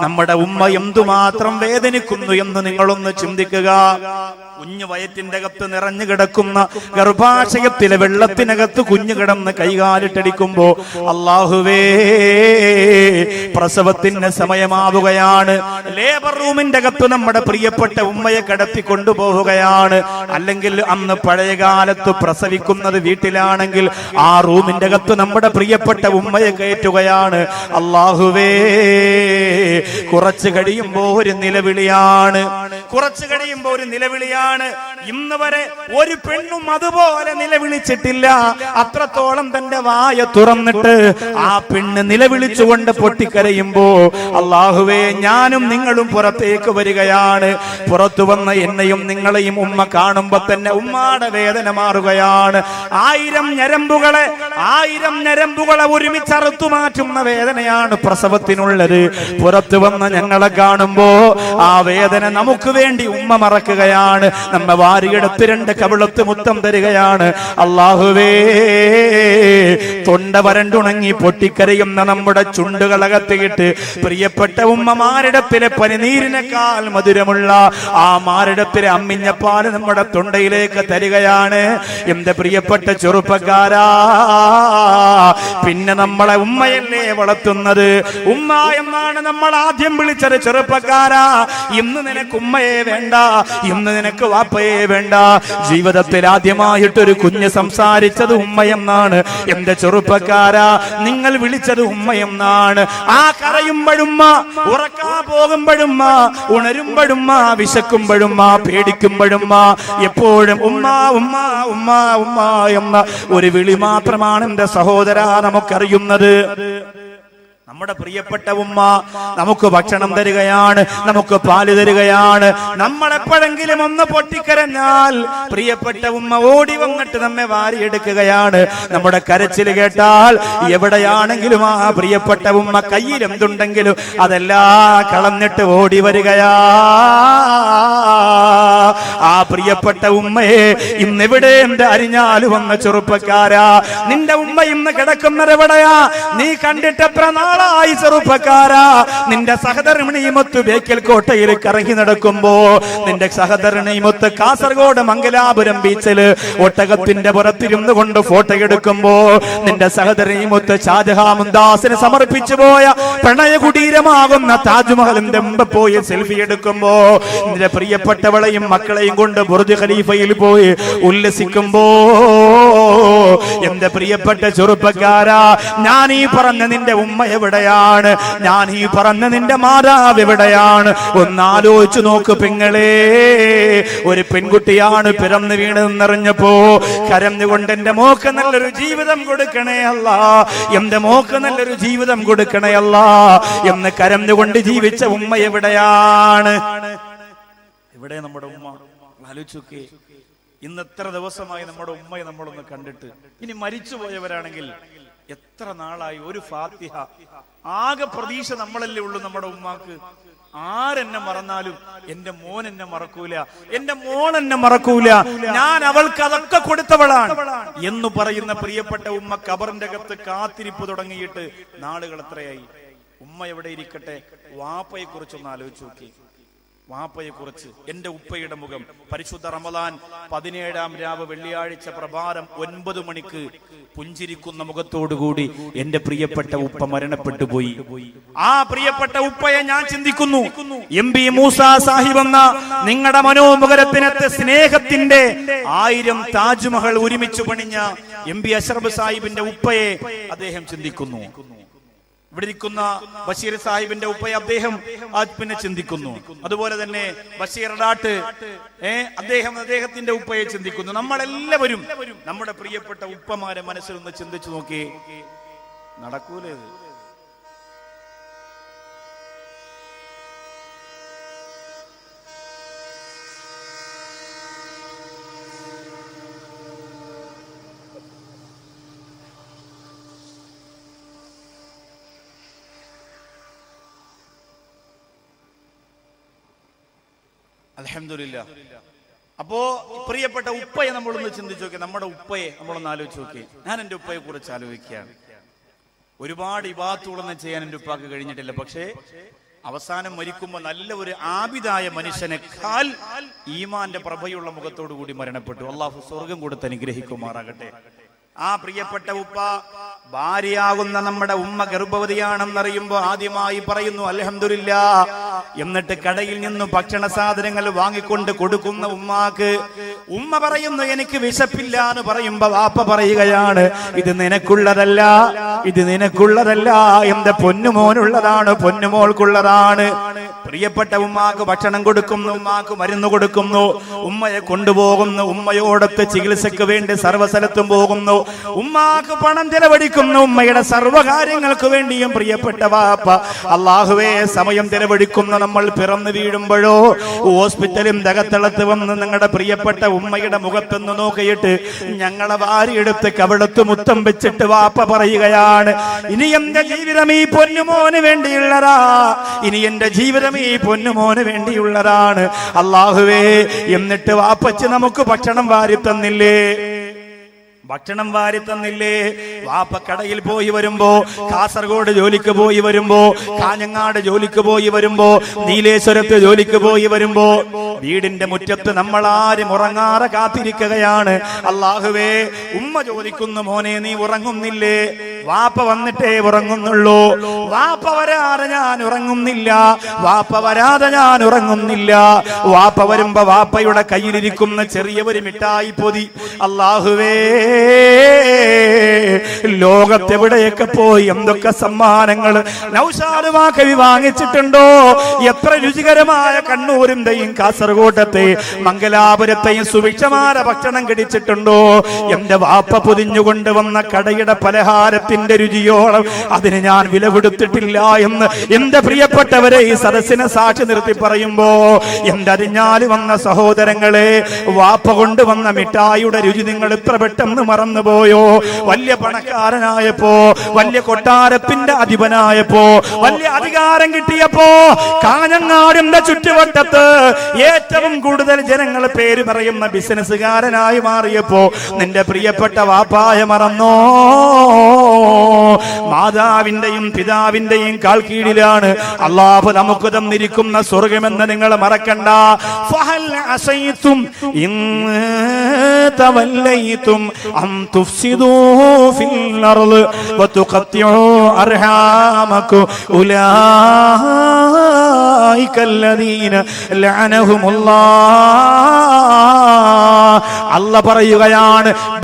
നമ്മുടെ ഉമ്മ എന്തുമാത്രം വേദനിക്കുന്നു എന്ന് നിങ്ങളൊന്ന് ചിന്തിക്കുക. കുഞ്ഞു വയറ്റിന്റെ അകത്ത് നിറഞ്ഞു കിടക്കുന്ന ഗർഭാശയത്തിലെ വെള്ളത്തിനകത്ത് കുഞ്ഞു കിടന്ന് കൈകാലിട്ടടിക്കുമ്പോ അല്ലാഹുവേ, പ്രസവത്തിന് സമയമാവുകയാണ്. ലേബർ റൂമിന്റെ അകത്ത് നമ്മുടെ പ്രിയപ്പെട്ട ഉമ്മയെ കടത്തി കൊണ്ടുപോവുകയാണ്. അല്ലെങ്കിൽ അന്ന് പഴയകാലത്ത് പ്രസവിക്കുന്നത് വീട്ടിലാണെങ്കിൽ ആ റൂമിന്റെ അകത്ത് നമ്മുടെ പ്രിയപ്പെട്ട ഉമ്മയെ കയറ്റുകയാണ്. അല്ലാഹുവേ, കുറച്ചു കഴിയുമ്പോ ഒരു നിലവിളിയാണ്, ഇന്ന് വരെ ഒരു പെണ്ണും അതുപോലെ നിലവിളിച്ചിട്ടില്ല. അത്രത്തോളം തന്റെ വായ തുറന്നിട്ട് ആ പെണ്ണ് നിലവിളിച്ചുകൊണ്ട് പൊട്ടിക്കരയുമ്പോ അല്ലാഹുവേ, ഞാനും നിങ്ങളും പുറത്തേക്ക് വരികയാണ്. പുറത്തു വന്ന എന്നെയും നിങ്ങളെയും ഉമ്മ കാണുമ്പോ തന്നെ ഉമ്മാടെ വേദന മാറുകയാണ്. 1000 ഞരമ്പുകളെ 1000 ഞരമ്പുകളെ ഒരുമിച്ചറുത്തു മാറ്റുന്ന വേദനയാണ് പ്രസവത്തിനുള്ളത്. പുറത്തു വന്ന ഞങ്ങളെ കാണുമ്പോ ആ വേദന നമുക്ക് വേണ്ടി ഉമ്മ മറക്കുകയാണ്. നമ്മ വാരിയെടുത്ത് 2 കവിളത്ത് മുത്തം തരികയാണ്. അല്ലാഹുവേ, തൊണ്ട വരണ്ടുണങ്ങി പൊട്ടിക്കരയുന്ന നമ്മുടെ ചുണ്ടുകളകത്തിയിട്ട് പ്രിയപ്പെട്ട ഉമ്മമാരിടത്തിലെ പനിനീരിനേക്കാൾ മധുരമുള്ള ആ മാരിടത്തിലെ അമ്മിഞ്ഞപ്പാല് നമ്മുടെ തൊണ്ടയിലേക്ക് തരികയാണ്. എന്റെ പ്രിയപ്പെട്ട ചെറുപ്പക്കാരാ, പിന്നെ നമ്മളെ ഉമ്മയല്ലേ വളർത്തുന്നത്? ഉമ്മ എന്നാണ് നമ്മൾ ആദ്യം വിളിച്ചത്. ചെറുപ്പക്കാരാ, ഇന്ന് നിനക്ക് ഉമ്മയെ വേണ്ട, ഇന്ന് നിനക്ക് വാപ്പയെ വേണ്ട. ജീവിതത്തിൽ ആദ്യമായിട്ടൊരു കുഞ്ഞ് സംസാരിച്ചത് ഉമ്മയെന്നാണ്. എന്റെ ചെറുപ്പക്കാരാ, നിങ്ങൾ വിളിച്ചത് ഉമ്മയെന്നാണ്. ആ കരയുമ്പോഴുമ്മ, ഉറക്കാൻ പോകുമ്പോഴുമ്മ, ഉണരുമ്പോഴുമ്മ, വിശക്കുമ്പോഴുമ്മ, പേടിക്കുമ്പോഴുമ്മ, എപ്പോഴും ഉമ്മ ഉമ്മ ഉമ്മ ഉമ്മ എന്ന ഒരു വിളി മാത്രമാണ് എന്റെ സഹോദരാ നമുക്കറിയുന്നത്. നമ്മുടെ പ്രിയപ്പെട്ട ഉമ്മ നമുക്ക് ഭക്ഷണം തരികയാണ്, നമുക്ക് പാല് തരികയാണ്. നമ്മൾ എപ്പോഴെങ്കിലും ഒന്ന് പൊട്ടിക്കരഞ്ഞാൽ പ്രിയപ്പെട്ട ഉമ്മ ഓടി വന്നിട്ട് നമ്മെ വാരിയെടുക്കുകയാണ്. നമ്മുടെ കരച്ചിൽ കേട്ടാൽ എവിടെയാണെങ്കിലും ആ പ്രിയപ്പെട്ട ഉമ്മ കയ്യിൽ എന്തുണ്ടെങ്കിലും അതെല്ലാം കളഞ്ഞിട്ട് ഓടി വരികയാ. ആ പ്രിയപ്പെട്ട ഉമ്മയെ ഇന്നെവിടെ എന്റെ അരിഞ്ഞാല് വന്ന ചെറുപ്പക്കാരാ, നിന്റെ ഉമ്മ ഇന്ന് കിടക്കുന്നത് എവിടെയാ? നീ കണ്ടിട്ട് എത്ര നാളായി ചെറുപ്പക്കാരാ? നിന്റെ സഹധർമ്മിണിയുമൊത്ത് ബേക്കൽ കോട്ടയിൽ കറങ്ങി നടക്കുമ്പോ, നിന്റെ സഹധർമ്മിണിയുമൊത്ത് കാസർഗോഡ് മംഗലാപുരം ബീച്ചില് ഒട്ടകത്തിന്റെ പുറത്തിരുന്നു കൊണ്ട് ഫോട്ടോ എടുക്കുമ്പോ, നിന്റെ സഹധർമ്മിയുമൊത്ത് ഷാജഹാൻ മുംതാസിന് സമർപ്പിച്ചു പോയ പ്രണയകുടീരമാകുന്ന താജ്മഹലിന്റെ മുമ്പ് പോയി സെൽഫി എടുക്കുമ്പോ, നിന്റെ പ്രിയപ്പെട്ടവളെയും മക്കളെയും കൊണ്ട് ബുർജ് ഖലീഫയിൽ പോയി ഉല്ലസിക്കുമ്പോ, എന്റെ പ്രിയപ്പെട്ട ചെറുപ്പക്കാരാ, ഞാൻ ഈ പറഞ്ഞ നിന്റെ ഉമ്മ എവിടെയാണ്? ഞാൻ ഈ പറഞ്ഞ നിന്റെ മാതാവ് എവിടെയാണ്? ഒന്നാലോചിച്ചു നോക്ക് പെങ്ങളെ. ഒരു പെൺകുട്ടിയാണ് പിറന്നു വീണെന്നറിഞ്ഞപ്പോ കരഞ്ഞുകൊണ്ട് എന്റെ മോക്ക് നല്ലൊരു ജീവിതം കൊടുക്കണേ അല്ലാ, എന്റെ മോക്ക് നല്ലൊരു ജീവിതം കൊടുക്കണേ അല്ലാ എന്ന് കരഞ്ഞുകൊണ്ട് ജീവിച്ച ഉമ്മ എവിടെയാണ്? ഇവിടെ നമ്മുടെ ഉമ്മ. ആലോചിച്ചോക്കെ, ഇന്ന് എത്ര ദിവസമായി നമ്മുടെ ഉമ്മയെ നമ്മളൊന്ന് കണ്ടിട്ട്. ഇനി മരിച്ചുപോയവരാണെങ്കിൽ എത്ര നാളായി ഒരു ഫാത്തിഹ. ആകെ പ്രതീക്ഷ നമ്മളല്ലേ ഉള്ളൂ നമ്മുടെ ഉമ്മാക്ക്. ആരെന്നെ മറന്നാലും എന്റെ മോൻ എന്നെ മറക്കൂല, എന്റെ മോൾ എന്നെ മറക്കൂല, ഞാൻ അവൾക്ക് അതൊക്കെ കൊടുത്തവളാണ് എന്ന് പറയുന്ന പ്രിയപ്പെട്ട ഉമ്മ ഖബറിന്റെ അകത്ത് കാത്തിരിപ്പ് തുടങ്ങിയിട്ട് നാളുകൾ എത്രയായി? ഉമ്മ എവിടെ ഇരിക്കട്ടെ, വാപ്പയെ കുറിച്ചൊന്ന് ആലോചിച്ച് നോക്കി. വാപ്പയെ കുറിച്ച് എന്റെ ഉപ്പയുടെ മുഖം. പരിശുദ്ധ റമദാൻ 17-ാം രാവ് വെള്ളിയാഴ്ച പ്രഭാതം 9 മണിക്ക് പുഞ്ചിരിക്കുന്ന മുഖത്തോടുകൂടി എന്റെ പ്രിയപ്പെട്ട ഉപ്പ മരണപ്പെട്ടു പോയി. ആ പ്രിയപ്പെട്ട ഉപ്പയെ ഞാൻ ചിന്തിക്കുന്നു. MP മൂസ സാഹിബ് എന്ന നിങ്ങളുടെ മനോമുഖരത്തിനകത്ത് സ്നേഹത്തിന്റെ 1000 താജ്മഹൽ ഒരുമിച്ച് പണിഞ്ഞ MP അഷ്റഫ് സാഹിബിന്റെ ഉപ്പയെ അദ്ദേഹം ചിന്തിക്കുന്നു. ഇവിടെ ഇരിക്കുന്ന ബഷീർ സാഹിബിന്റെ ഉപ്പയെ അദ്ദേഹം പിന്നെ ചിന്തിക്കുന്നു. അതുപോലെ തന്നെ ബഷീർ ഡാട്ട് അദ്ദേഹത്തിന്റെ ഉപ്പയെ ചിന്തിക്കുന്നു. നമ്മളെല്ലാവരും നമ്മുടെ പ്രിയപ്പെട്ട ഉപ്പമാരെ മനസ്സിൽ ഒന്ന് ചിന്തിച്ചു നോക്കി. നടക്കൂലേ? അൽഹംദുലില്ലാ. അപ്പോ പ്രിയപ്പെട്ട ഉപ്പയെ നമ്മളൊന്ന് ചിന്തിച്ചു നോക്കി. നമ്മുടെ ഉപ്പയെ നമ്മളൊന്ന് ആലോചിച്ച് നോക്കി. ഞാൻ എന്റെ ഉപ്പയെ കുറിച്ച് ആലോചിക്കുകയാണ്. ഒരുപാട് ഇബാദത്തുകളൊന്നും ചെയ്യാൻ എന്റെ ഉപ്പാക്ക് കഴിഞ്ഞിട്ടില്ല. പക്ഷേ അവസാനം മരിക്കുമ്പോൾ നല്ല ഒരു ആബിദായ മനുഷ്യനേക്കാൾ ഈമാന്റെ പ്രഭയുള്ള മുഖത്തോടു കൂടി മരണപ്പെട്ടു. അള്ളാഹു സ്വർഗം കൊടുത്ത് അനുഗ്രഹിക്കുമാറാകട്ടെ. ആ പ്രിയപ്പെട്ട ഉപ്പ, ഭാര്യയാകുന്ന നമ്മുടെ ഉമ്മ ഗർഭവതിയാണെന്നറിയുമ്പോ ആദ്യമായി പറയുന്നു അൽഹംദുലില്ലാ. എന്നിട്ട് കടയിൽ നിന്നും ഭക്ഷണ സാധനങ്ങൾ വാങ്ങിക്കൊണ്ട് കൊടുക്കുന്ന ഉമ്മാക്ക് ഉമ്മ പറയുന്നു എനിക്ക് വിശപ്പില്ല എന്ന് പറയുമ്പോ വാപ്പ പറയുകയാണ് ഇത് നിനക്കുള്ളതല്ല, ഇത് നിനക്കുള്ളതല്ല, എന്റെ പൊന്നുമോനുള്ളതാണ്, പൊന്നുമോൾക്കുള്ളതാണ്. പ്രിയപ്പെട്ട ഉമ്മാക്ക് ഭക്ഷണം കൊടുക്കുന്നു, ഉമ്മാക്ക് മരുന്ന് കൊടുക്കുന്നു, ഉമ്മയെ കൊണ്ടുപോകുന്നു, ഉമ്മയോടൊത്ത് ചികിത്സയ്ക്ക് വേണ്ടി സർവ്വസ്ഥലത്തും പോകുന്നു, ഉമ്മാക്ക് പണം ചെലവഴിക്കുന്നു, ഉമ്മയുടെ സർവ്വകാര്യങ്ങൾക്ക് വേണ്ടിയും പ്രിയപ്പെട്ട വാപ്പ അല്ലാഹുവേ സമയം ചെലവഴിക്കുന്ന നമ്മൾ പിറന്നു വീഴുമ്പോഴോ ഹോസ്പിറ്റലും ദഗത്തളത്ത് വന്ന് നിങ്ങളുടെ പ്രിയപ്പെട്ട ഉമ്മയുടെ മുഖത്തൊന്ന് നോക്കിയിട്ട് ഞങ്ങളെ വാരിയെടുത്ത് കവിളത്ത് മുത്തം വെച്ചിട്ട് വാപ്പ പറയുകയാണ്, ഇനി എന്റെ ജീവിതം ഈ പൊന്നുമോന് വേണ്ടിയുള്ളതാ, ഇനി എന്റെ ജീവിതം ഈ പൊന്നുമോന് വേണ്ടിയുള്ളതാണ് അല്ലാഹുവേ. എന്നിട്ട് വാപ്പച്ച് നമുക്ക് ഭക്ഷണം വാരി തന്നില്ലേ, ഭക്ഷണം വാരി തന്നില്ലേ? വാപ്പ കടയിൽ പോയി വരുമ്പോ, കാസർഗോഡ് ജോലിക്ക് പോയി വരുമ്പോ, കാഞ്ഞങ്ങാട് ജോലിക്ക് പോയി വരുമ്പോ, നീലേശ്വരത്ത് ജോലിക്ക് പോയി വരുമ്പോ വീടിന്റെ മുറ്റത്ത് നമ്മൾ ആരും ഉറങ്ങാതെ കാത്തിരിക്കുകയാണ്. അല്ലാഹുവേ, ഉമ്മ ചോദിക്കുന്നു, മോനെ നീ ഉറങ്ങുന്നില്ലേ? വാപ്പ വന്നിട്ടേ ഉറങ്ങുന്നുള്ളൂ. വാപ്പ വരാതെ ഞാൻ ഉറങ്ങുന്നില്ല, വാപ്പ വരാതെ ഞാൻ ഉറങ്ങുന്നില്ല. വാപ്പ വരുമ്പോ വാപ്പയുടെ കയ്യിലിരിക്കുന്ന ചെറിയ ഒരു മിഠായി പൊതി അല്ലാഹുവേ, ലോകത്തെവിടെയൊക്കെ പോയി എന്തൊക്കെ സമ്മാനങ്ങൾ നൗഷാദ് വാക്കവി വാങ്ങിച്ചിട്ടുണ്ടോ? എത്ര രുചികരമായ കണ്ണൂരിന്റെയും കാസർഗോഡത്തെയും മംഗലാപുരത്തെയും സുഭിക്ഷമായ ഭക്ഷണം കഴിച്ചിട്ടുണ്ടോ? എന്റെ വാപ്പ പൊതിഞ്ഞുകൊണ്ടുവന്ന കടയുടെ പലഹാരത്തിന്റെ രുചിയോളം അതിന് ഞാൻ വില കൊടുത്തിട്ടില്ല എന്ന് എന്റെ പ്രിയപ്പെട്ടവരെ ഈ സദസ്സിനെ സാക്ഷി നിർത്തി പറയുമ്പോ എന്റെ അറിഞ്ഞാല് വന്ന സഹോദരങ്ങളെ, വാപ്പ കൊണ്ടുവന്ന മിഠായിയുടെ രുചി നിങ്ങൾ ഇത്ര പെട്ടെന്ന് മറന്നുപോയോ? വലിയ പണക്കാരനായപ്പോ, വലിയ കൊട്ടാരത്തിന്റെ അധിപനായപ്പോ, വലിയ അധികാരം കിട്ടിയപ്പോ, കാഞ്ഞങ്ങാടിന്റെ ചുറ്റുവട്ടത്ത് ഏറ്റവും കൂടുതൽ ജനങ്ങൾ പേര് പറയുന്ന ബിസിനസ്സുകാരനായി മാറിയപ്പോ നിന്റെ പ്രിയപ്പെട്ട വാപ്പായ മറന്നോ? മാതാവിന്റെയും പിതാവിന്റെയും കാൽ കീഴിലാണ് അല്ലാഹു നമുക്ക് തന്നിരിക്കുന്ന സ്വർഗമെന്ന് നിങ്ങൾ മറക്കണ്ട. ഫഹൽ അസൈതും ഇൻ തവല്ലൈതും അം തുഫ്സിദൂ ഫിൽ അർള് വതുഖത്തിഉ അർഹാമകും ഉലൈകല്ലദീന ലഅനഹുമുല്ലാഹ്. അല്ലാഹ് പറയുകയാണ്,